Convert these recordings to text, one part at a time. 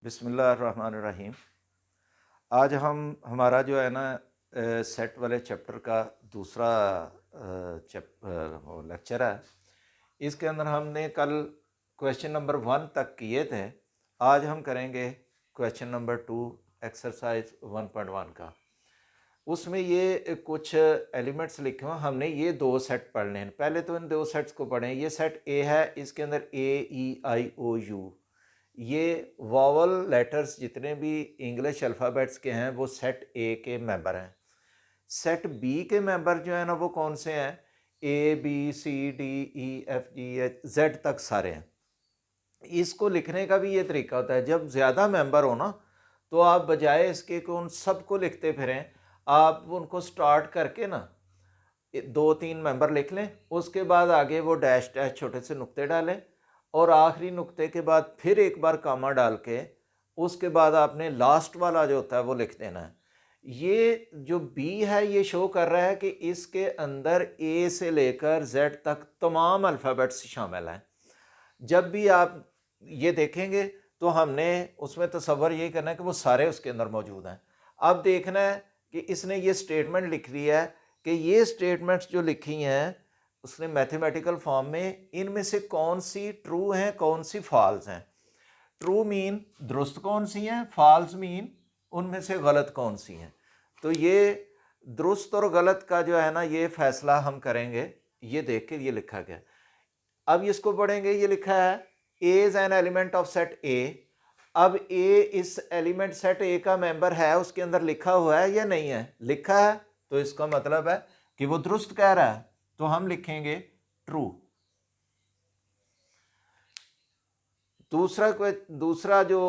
बिस्मिल्लाहिर्रहमानिर्रहीम। आज हम हमारा जो है ना सेट वाले चैप्टर का दूसरा लेक्चर है। इसके अंदर हमने कल क्वेश्चन नंबर 1 तक किए थे। आज हम करेंगे क्वेश्चन नंबर 2 एक्सरसाइज 1.1 का। उसमें ये कुछ एलिमेंट्स लिखे हुए, हमने ये दो सेट पढ़ने हैं। पहले तो इन दो सेट्स को पढ़ें। ये सेट ए है, इसके अंदर A E I O U ये वॉवल लेटर्स जितने भी इंग्लिश अल्फ़ाबेट्स के हैं वो सेट ए के मेंबर हैं। सेट बी के मेंबर जो है ना वो कौन से हैं? A B C D E F G H Z तक सारे हैं। इसको लिखने का भी ये तरीका होता है, जब ज़्यादा मेंबर हो ना तो आप बजाय इसके कि उन सबको लिखते फिरें, आप उनको स्टार्ट करके ना 2-3 मेंबर लिख लें, उसके बाद आगे वो डैश डैश छोटे से नुक्ते डालें और आखिरी नुक्ते के बाद फिर एक बार कामा डाल के उसके बाद आपने लास्ट वाला जो होता है वो लिख देना है। ये जो बी है ये शो कर रहा है कि इसके अंदर ए से लेकर जेड तक तमाम अल्फ़ाबेट्स शामिल हैं। जब भी आप ये देखेंगे तो हमने उसमें तसव्वुर ये करना है कि वो सारे उसके अंदर मौजूद हैं। अब देखना है कि इसने ये स्टेटमेंट लिख दी है कि ये स्टेटमेंट्स जो लिखी हैं उसने मैथमेटिकल फॉर्म में, इनमें से कौन सी ट्रू हैं कौन सी फॉल्स हैं। ट्रू मीन दुरुस्त कौन सी हैं, फॉल्स मीन उनमें से गलत कौन सी हैं। तो ये दुरुस्त और गलत का जो है ना ये फैसला हम करेंगे। ये देख के ये लिखा गया। अब इसको पढ़ेंगे। ये लिखा है a is an element of set ए। अब ए इस एलिमेंट सेट ए का मेंबर है, उसके अंदर लिखा हुआ है या नहीं है? लिखा है, तो इसका मतलब है कि वो दुरुस्त कह रहा है, तो हम लिखेंगे ट्रू। दूसरा जो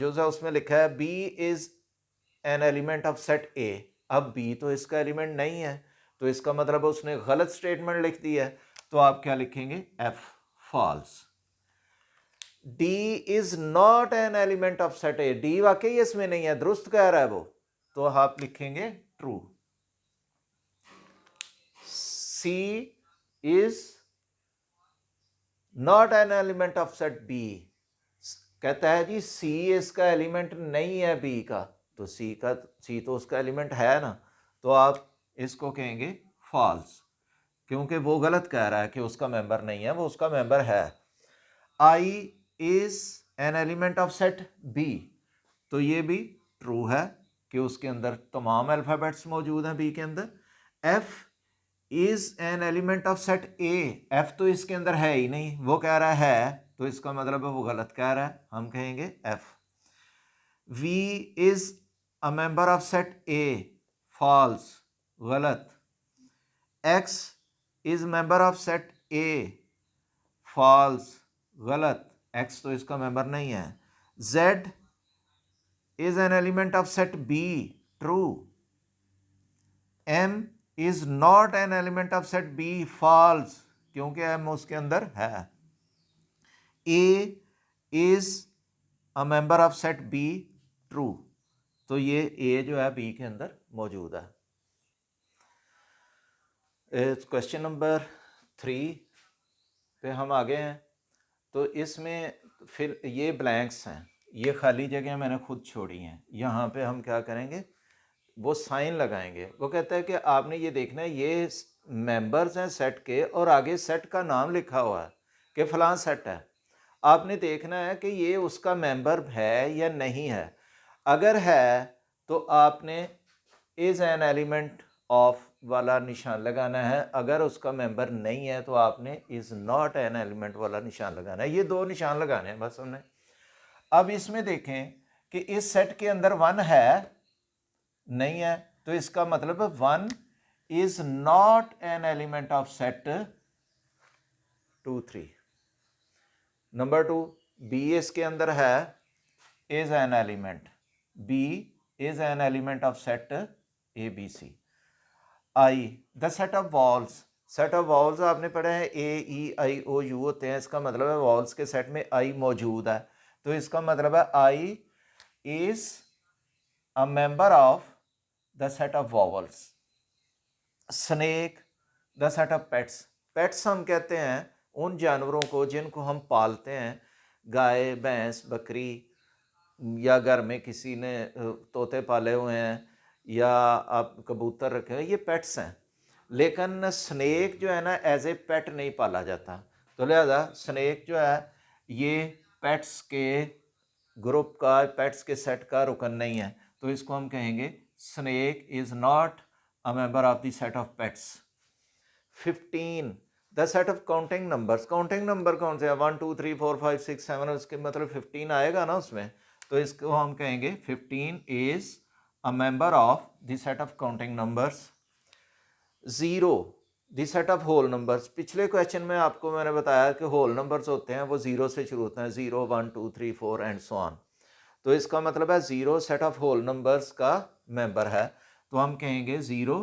जुज़ा उसमें लिखा है B is an element of set ए। अब बी तो इसका एलिमेंट नहीं है, तो इसका मतलब उसने गलत स्टेटमेंट लिख दी है, तो आप क्या लिखेंगे? F, false. D is not an element of set A. D वाकई इसमें नहीं है, दुरुस्त कह रहा है वो, तो आप लिखेंगे true. C is not an element of set B. कहता है जी सी इसका एलिमेंट नहीं है बी का, तो सी तो उसका एलिमेंट है ना, तो आप इसको कहेंगे फॉल्स, क्योंकि वो गलत कह रहा है कि उसका मेंबर नहीं है, वो उसका मेंबर है। I is an element of set b, तो ये भी ट्रू है कि उसके अंदर तमाम अल्फ़ाबेट्स मौजूद हैं बी के अंदर। F is an element of set A. F तो इसके अंदर है ही नहीं, वो कह रहा है, तो इसका मतलब है वो गलत कह रहा है, हम कहेंगे f. V is a member of set a, false, गलत। X is member of set a, false, गलत। एक्स तो इसका मेंबर नहीं है। Z is an element of set b, true. M is not an element of set b, false, क्योंकि m उसके अंदर है। A is a member of set b, true, तो ये ए जो है बी के अंदर मौजूद है। क्वेश्चन नंबर 3 पे हम आगे हैं। तो इसमें फिर ये ब्लैंक्स हैं, ये खाली जगह मैंने खुद छोड़ी हैं। यहाँ पे हम क्या करेंगे, वो साइन लगाएंगे। वो कहता है कि आपने ये देखना है, ये मेंबर्स हैं सेट के और आगे सेट का नाम लिखा हुआ है कि फलां सेट है। आपने देखना है कि ये उसका मेंबर है या नहीं है। अगर है तो आपने इज एन एलिमेंट ऑफ वाला निशान लगाना है। अगर उसका मेंबर नहीं है तो आपने इज नॉट एन एलिमेंट वाला निशान लगाना है। ये दो निशान लगाने हैं बस हमने। अब इसमें देखें कि इस सेट के अंदर 1 है, नहीं है, तो इसका मतलब 1 is not an element of set 2 3। Number 2, B इसके अंदर है, is an element, B is an element of set A B C. I the set of vowels. Set of vowels आपने पढ़ा है A E I O U होते हैं, इसका मतलब है वॉल्स के सेट में आई मौजूद है, तो इसका मतलब है i is a member of the set of vowels. Snake the set of pets. Pets हम कहते हैं उन जानवरों को जिनको हम पालते हैं, गाय, भैंस, बकरी, या घर में किसी ने तोते पाले हुए हैं या आप कबूतर रखे हुए हैं, ये पेट्स हैं। लेकिन स्नेक जो है ना एज ए पेट नहीं पाला जाता, तो लिहाजा स्नेक जो है ये पेट्स के ग्रुप का, पेट्स के सेट का रुकन नहीं है, तो इसको हम कहेंगे snake is not a member of the set of pets. 15 the set of counting numbers, counting number कौन से हैं? 1 2 3 4 5 6 7, उसके मतलब 15 आएगा ना उसमें, तो इसको हम कहेंगे 15 is a member of the set of counting numbers. Zero the set of whole numbers, पिछले क्वेश्चन में आपको मैंने बताया कि होल नंबर्स होते हैं वो ज़ीरो से शुरू होते हैं, 0 1 2 3 4 एंड सो ऑन, तो इसका मतलब है zero set of whole numbers का मेंबर है, तो हम कहेंगे zero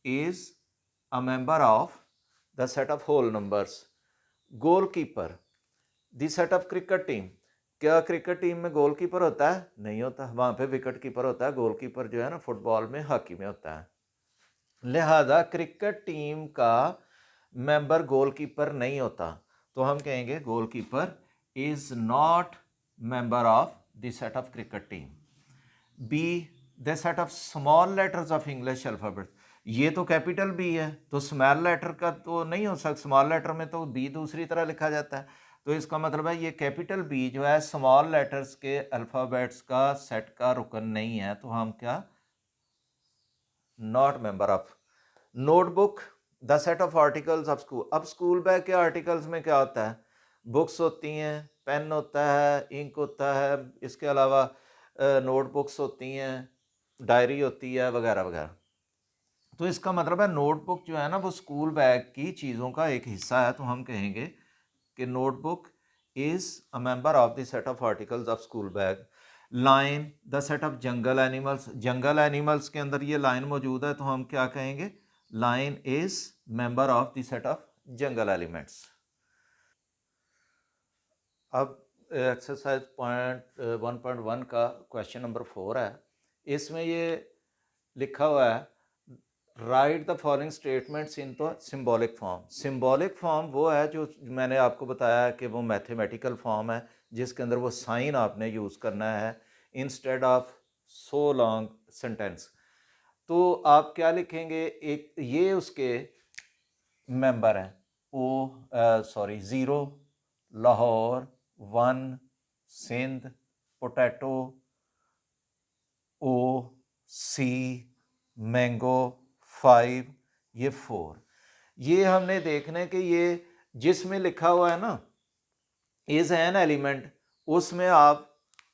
is a member of the set of whole numbers. Goalkeeper the set of cricket team, क्या क्रिकेट टीम में गोलकीपर होता है? नहीं होता, वहाँ पे विकेट कीपर होता है, गोलकीपर जो है ना फुटबॉल में, हॉकी में होता है। लिहाजा क्रिकेट टीम का मेंबर गोलकीपर नहीं होता, तो हम कहेंगे goalkeeper is not member of the set of cricket team. Be the set of small letters of English alphabet, ये तो कैपिटल बी है, तो स्मॉल लेटर का तो नहीं हो सकता, स्मॉल लेटर में तो बी दूसरी तरह लिखा जाता है, तो इसका मतलब है ये कैपिटल बी जो है स्मॉल लेटर्स के अल्फ़ाबेट्स का सेट का रुकन नहीं है, तो हम क्या, not member of. Notebook the set of articles of school, अब स्कूल बैग के आर्टिकल्स में क्या होता है? बुक्स होती हैं, पेन होता है, इंक होता है, इसके अलावा नोटबुक्स होती हैं, डायरी होती है, वगैरह वगैरह, तो इसका मतलब है नोटबुक जो है ना वो स्कूल बैग की चीज़ों का एक हिस्सा है, तो हम कहेंगे कि notebook is a member of the set of articles of school bag. Line the set of jungle animals, jungle animals के अंदर ये लाइन मौजूद है, तो हम क्या कहेंगे, line is member of the set of jungle elements. अब एक्सरसाइज पॉइंट 1.1 का क्वेश्चन नंबर 4 है, इसमें ये लिखा हुआ है right the following statements in तो सिम्बॉलिक फॉर्म। सिम्बॉलिक फॉर्म वो है जो मैंने आपको बताया कि वो मैथमेटिकल फॉर्म है जिसके अंदर वो साइन आपने यूज़ करना है instead of so long sentence. तो आप क्या लिखेंगे, एक ये उसके मेंबर हैं, oh sorry, zero, Lahore, one, Sindh, potato, o, c, mango, 5, ये 4, ये हमने देखना है कि ये जिसमें लिखा हुआ है ना इज एन एलिमेंट, उसमें आप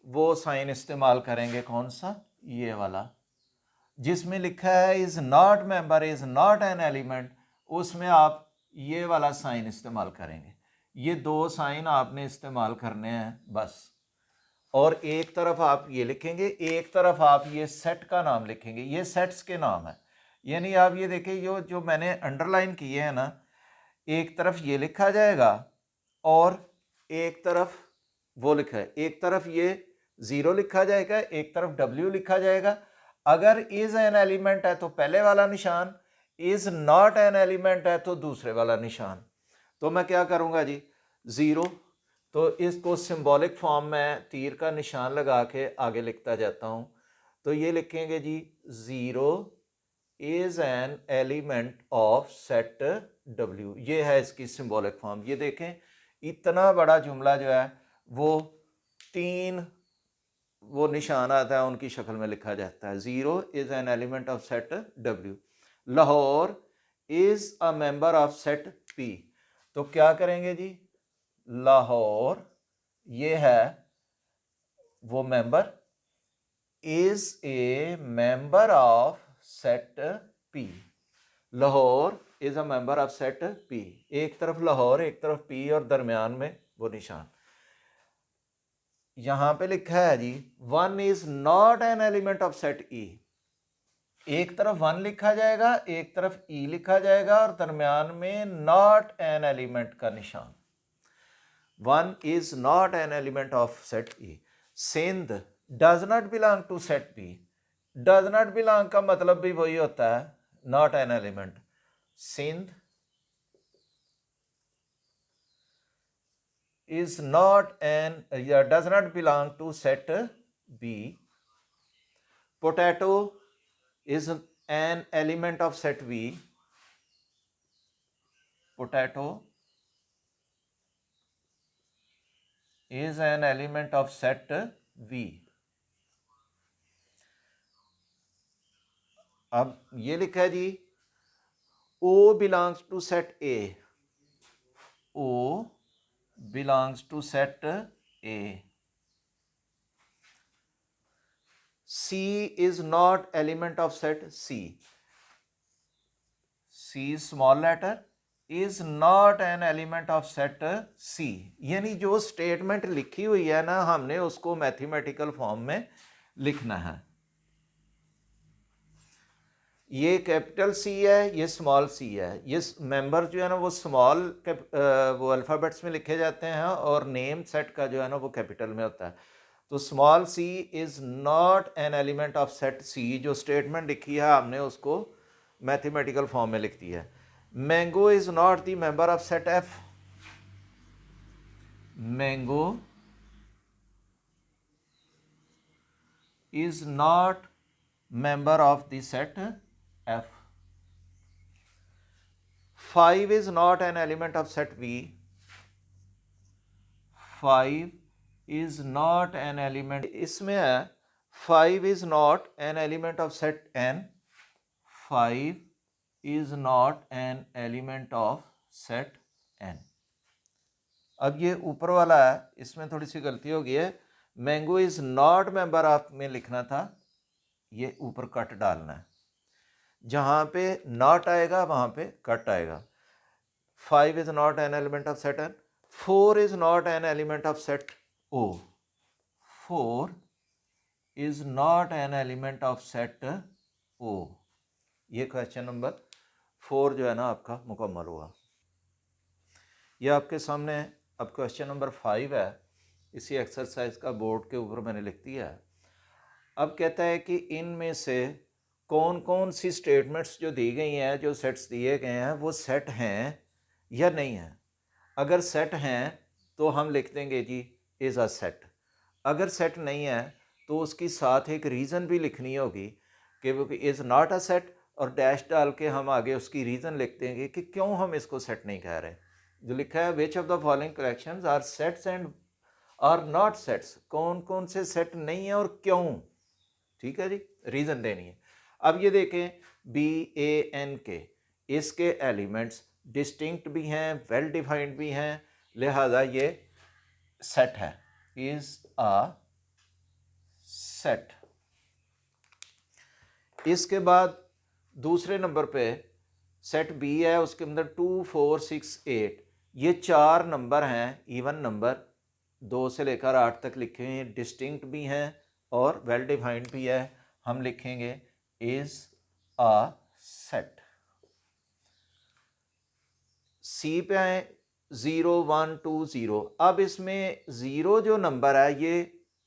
वो साइन इस्तेमाल करेंगे, कौन सा, ये वाला। जिसमें लिखा है is not member, is not an element, उसमें आप ये वाला साइन इस्तेमाल करेंगे। ये दो साइन आपने इस्तेमाल करने हैं बस, और एक तरफ आप ये लिखेंगे, एक तरफ आप ये सेट का नाम लिखेंगे, ये सेट्स के नाम है। यानी आप ये देखिए जो मैंने अंडरलाइन किए हैं ना, एक तरफ ये लिखा जाएगा और एक तरफ वो लिखा है, एक तरफ ये ज़ीरो लिखा जाएगा, एक तरफ डब्ल्यू लिखा जाएगा। अगर इज एन एलिमेंट है तो पहले वाला निशान, इज नॉट एन एलिमेंट है तो दूसरे वाला निशान। तो मैं क्या करूँगा जी, ज़ीरो, तो इसको सिंबॉलिक फॉर्म में तीर का निशान लगा के आगे लिखता जाता हूँ, तो ये लिखेंगे जी, zero is an element of set डब्ल्यू, ये है इसकी सिंबॉलिक फॉर्म। ये देखें इतना बड़ा जुमला जो है वो तीन वो निशान आता है उनकी शक्ल में लिखा जाता है। Zero is an element of set W, Lahore is a member of set P, तो क्या करेंगे जी, लाहौर ये है वो member, is a member of set P, Lahore is a member of set P, एक तरफ लाहौर एक तरफ पी और दरमियान में वो निशान। यहां पे लिखा है जी, one is not an element of set e, एक तरफ वन लिखा जाएगा एक तरफ ई लिखा जाएगा और दरमियान में नॉट एन एलिमेंट का निशान। One is not an element of set E. सिंध does not belong to set B, does not belong का मतलब भी वही होता है, नॉट एन एलिमेंट। सिंध is not an, does not belong to set B. Potato is an element of set V. Potato is an element of set V. अब ये लिखा है जी O belongs to set A. O belongs to set A. C is not element of set C. C small letter is not an element of set C. यानी जो statement लिखी हुई है ना हमने उसको मैथमेटिकल फॉर्म में लिखना है। ये कैपिटल सी है, ये स्मॉल सी है। ये मेंबर जो है ना वो स्मॉल वो अल्फ़ाबेट्स में लिखे जाते हैं और नेम सेट का जो है ना वो कैपिटल में होता है। तो small c is not an element of set c. जो स्टेटमेंट लिखी है हमने उसको मैथमेटिकल फॉर्म में लिख दिया है। Mango is not the member of set F. Mango is not member of the set F. 5 is not an element of set V. 5 is not an element, इसमें है 5 is not an element of set N. 5 is not an element of set N. अब ये ऊपर वाला है, इसमें थोड़ी सी गलती हो गई है। Mango is not member of में लिखना था, ये ऊपर कट डालना है। जहाँ पे नॉट आएगा वहाँ पे कट आएगा। 5 is not an element of set N. 4 is not an element of set O. 4 is not an element of set O. ये क्वेश्चन नंबर 4 जो है ना आपका मुकम्मल हुआ। ये आपके सामने अब क्वेश्चन नंबर 5 है। इसी एक्सरसाइज का बोर्ड के ऊपर मैंने लिख दिया है। अब कहता है कि इनमें से कौन कौन सी स्टेटमेंट्स जो दी गई हैं, जो सेट्स दिए गए हैं, वो सेट हैं या नहीं हैं। अगर सेट हैं तो हम लिख देंगे जी इज़ अ सेट। अगर सेट नहीं है तो उसकी साथ एक रीज़न भी लिखनी होगी कि वो इज़ नॉट अ सेट, और डैश डाल के हम आगे उसकी रीज़न लिख देंगे कि क्यों हम इसको सेट नहीं कह रहे। जो लिखा है which of the following collections are sets and are not sets, कौन कौन से सेट नहीं है और क्यों। ठीक है जी, रीज़न देनी है। अब ये देखें BAN के इसके एलिमेंट्स डिस्टिंक्ट भी हैं, वेल डिफाइंड भी हैं, लिहाजा ये सेट है, इज अ सेट। इसके बाद दूसरे नंबर पे सेट B है, उसके अंदर 2 4 6 8 ये 4 नंबर हैं, इवन नंबर 2 से लेकर 8 तक लिखे हैं, डिस्टिंक्ट भी हैं और वेल डिफाइंड भी है। हम लिखेंगे इज अ सेट। सी पे आए 0 1 2 0। अब इसमें 0 जो नंबर है ये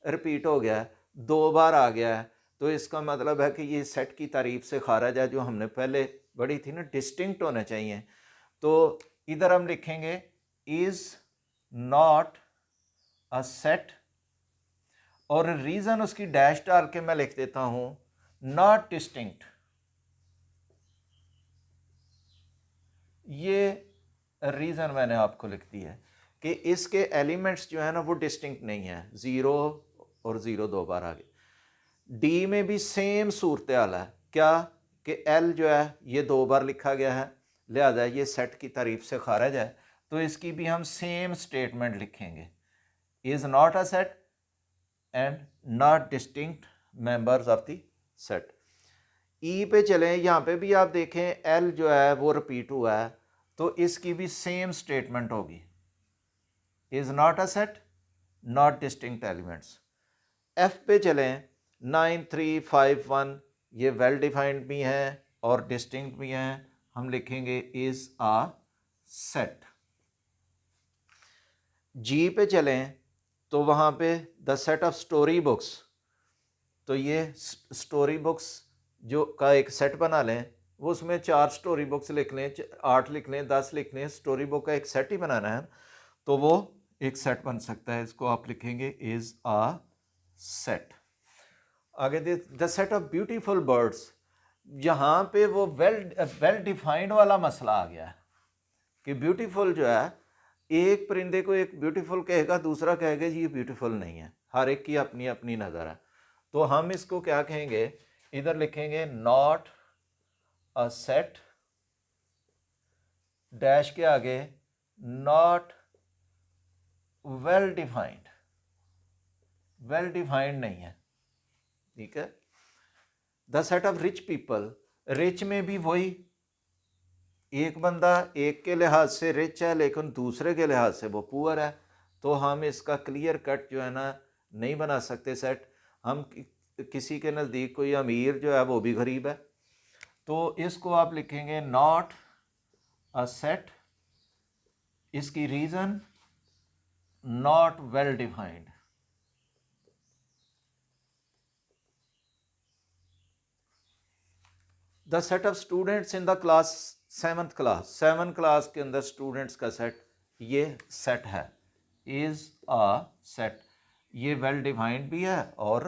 रिपीट हो गया है, 2 बार आ गया है, तो इसका मतलब है कि ये सेट की तारीफ से खारिज है जो हमने पहले पढ़ी थी ना, डिस्टिंक्ट होने चाहिए। तो इधर हम लिखेंगे इज नॉट अ सेट और रीज़न उसकी डैश डाल के मैं लिख देता हूँ नॉट डिस्टिंक्ट। ये रीज़न मैंने आपको लिख दी है कि इसके एलिमेंट्स जो है ना वो डिस्टिंक्ट नहीं है। 0 और 0 2 बार आ गए। डी में भी सेम सूरत हाल है, क्या कि एल जो है ये 2 बार लिखा गया है, लिहाजा ये सेट की तारीफ से खारिज है। तो इसकी भी हम सेम स्टेटमेंट लिखेंगे, is not a set and not distinct members of the set. E पे चलें, यहाँ पे भी आप देखें एल जो है वो रिपीट हुआ है, तो इसकी भी सेम स्टेटमेंट होगी, is not a set not distinct elements. F पे चलें 9 3 5 1 ये वेल डिफाइंड भी हैं और डिस्टिंक्ट भी हैं, हम लिखेंगे इज़ अ सेट। जी पे चलें तो वहाँ पे the set of story books, तो ये स्टोरी बुक्स जो का एक सेट बना लें, वो उसमें 4 स्टोरी बुक्स लिख लें, 8 लिख लें, 10 लिख लें, स्टोरी बुक का एक सेट ही बनाना है, तो वो एक सेट बन सकता है। इसको आप लिखेंगे इज़ अ सेट। आगे they the set of beautiful birds, यहाँ पे वो वेल डिफाइंड वाला मसला आ गया है कि ब्यूटीफुल जो है, एक परिंदे को एक ब्यूटीफुल कहेगा, दूसरा कहेगा जी ये ब्यूटीफुल नहीं है, हर एक की अपनी अपनी नज़र है। तो हम इसको क्या कहेंगे, इधर लिखेंगे नॉट अ सेट डैश के आगे not well defined, well defined नहीं है, ठीक है। The set of rich people, rich में भी वही, एक बंदा एक के लिहाज से रिच है लेकिन दूसरे के लिहाज से वो पुअर है, तो हम इसका क्लियर कट जो है ना नहीं बना सकते सेट। हम किसी के नज़दीक कोई अमीर जो है वो भी गरीब है, तो इसको आप लिखेंगे नॉट अ सेट, इसकी reason not well defined. The set of students in the class 7th class, 7th class के अंदर स्टूडेंट्स का सेट, ये सेट है, इज़ अ सेट, ये वेल डिफाइंड भी है और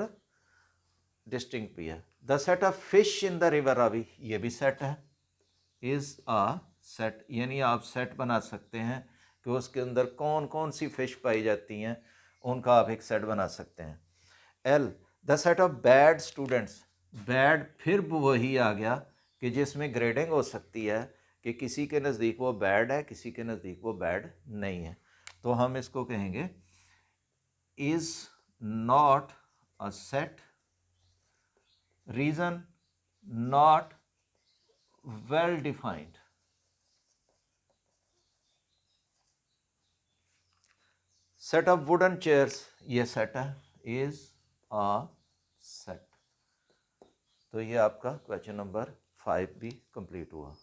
डिस्टिंक्ट भी है। The set of fish in the river Ravi, ये भी सेट है, इज़ अ सेट, यानी आप सेट बना सकते हैं कि उसके अंदर कौन कौन सी फिश पाई जाती हैं, उनका आप एक सेट बना सकते हैं। L the set of bad students, bad फिर वही आ गया कि जिसमें ग्रेडिंग हो सकती है कि किसी के नज़दीक वो बैड है, किसी के नज़दीक वो बैड नहीं है, तो हम इसको कहेंगे is not a set, reason not well defined. Set of wooden chairs, ये सेट है, इज़ अ सेट। तो ये आपका क्वेश्चन नंबर 5 भी कंप्लीट हुआ।